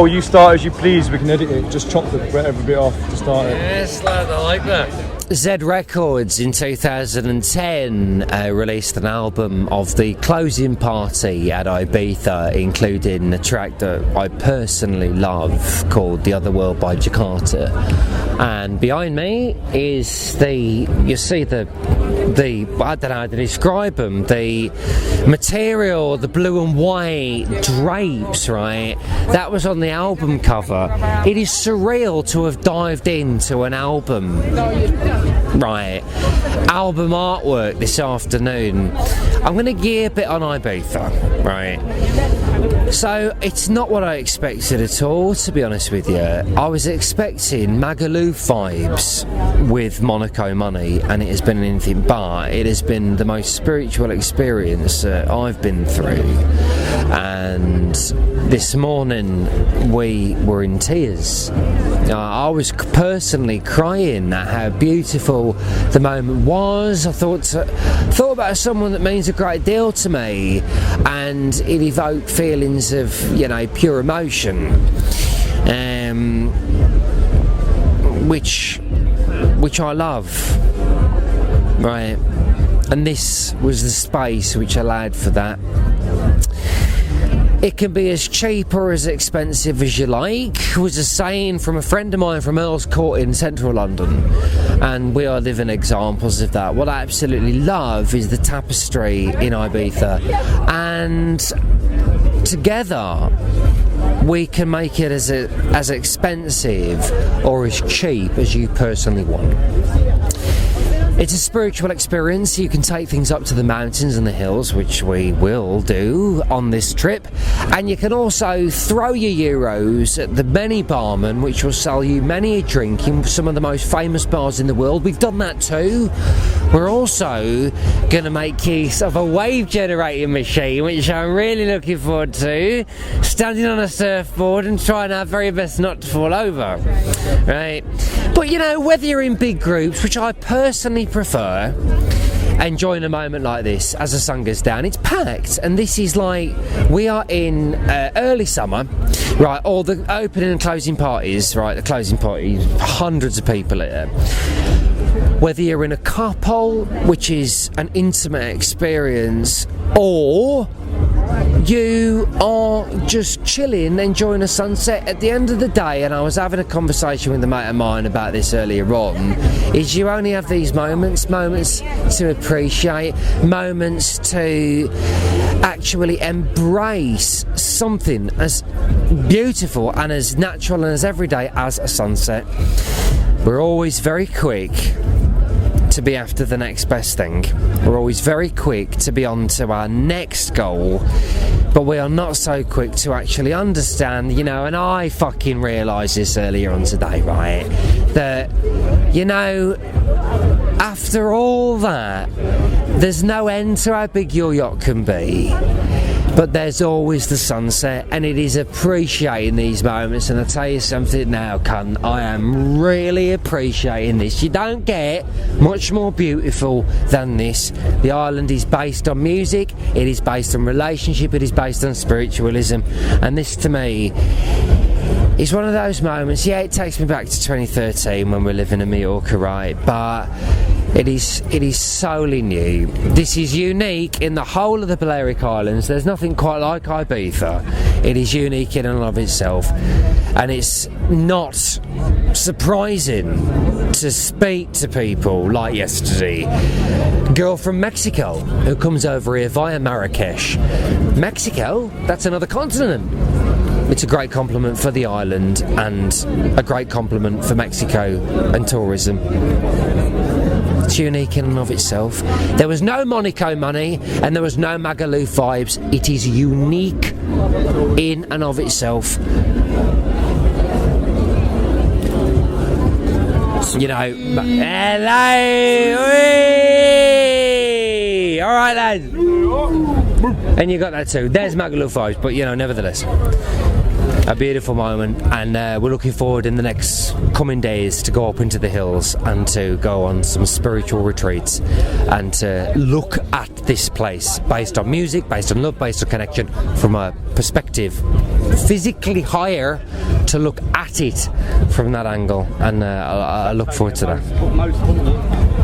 or you start as you please, we can edit it, just chop every bit off to start it. Yes, lad, I like that. Z Records in 2010 released an album of the closing party at Ibiza, including a track that I personally love called The Other World by Jakarta. And behind me is I don't know how to describe them, the material, the blue and white drapes, right? That was on the album cover. It is surreal to have dived into an album. Right, album artwork this afternoon. I'm going to gear a bit on Ibiza, right? So it's not what I expected at all, to be honest with you. I was expecting Magaluf vibes with Monaco money, and it has been anything but. It has been the most spiritual experience I've been through. And this morning we were in tears. I was personally crying at how beautiful the moment was. I thought about someone that means a great deal to me, and it evoked feelings of, pure emotion, which I love, right? And this was the space which allowed for that. It can be as cheap or as expensive as you like, was a saying from a friend of mine from Earl's Court in central London, and we are living examples of that. What I absolutely love is the tapestry in Ibiza, and together we can make it as expensive or as cheap as you personally want. It's a spiritual experience. You can take things up to the mountains and the hills, which we will do on this trip, and you can also throw your euros at the many barmen, which will sell you many a drink in some of the most famous bars in the world. We've done that too. We're also going to make use of a wave generating machine, which I'm really looking forward to, standing on a surfboard and trying our very best not to fall over, right? But whether you're in big groups, which I personally prefer, enjoying a moment like this as the sun goes down, it's packed, and this is like, we are in early summer, right? All the opening and closing parties, right? The closing parties, hundreds of people here. Whether you're in a couple, which is an intimate experience, or you are just chilling, enjoying a sunset at the end of the day, and I was having a conversation with a mate of mine about this earlier on, is you only have these moments to appreciate, moments to actually embrace something as beautiful and as natural and as everyday as a sunset. We're always very quick to be after the next best thing. We're always very quick to be on to our next goal, but we are not so quick to actually understand, and I fucking realised this earlier on today, right, that, after all that, there's no end to how big your yacht can be. But there's always the sunset, and it is appreciating these moments. And I'll tell you something now, cunt, I am really appreciating this. You don't get much more beautiful than this. The island is based on music, it is based on relationship, it is based on spiritualism, and this to me is one of those moments. Yeah, it takes me back to 2013 when we're living in Mallorca, right? But it is solely new. This is unique in the whole of the Balearic Islands. There's nothing quite like Ibiza. It is unique in and of itself, and it's not surprising to speak to people like yesterday. Girl from Mexico who comes over here via Marrakesh. Mexico? That's another continent. It's a great compliment for the island, and a great compliment for Mexico and tourism. It's unique in and of itself. There was no Monaco money and there was no Magaluf vibes. It is unique in and of itself. Hello! Whee! Alright, lads. And you got that too. There's Magaluf vibes, but nevertheless, a beautiful moment, and we're looking forward in the next coming days to go up into the hills and to go on some spiritual retreats and to look at this place based on music, based on love, based on connection, from a perspective physically higher to look at it from that angle, and I look forward to that.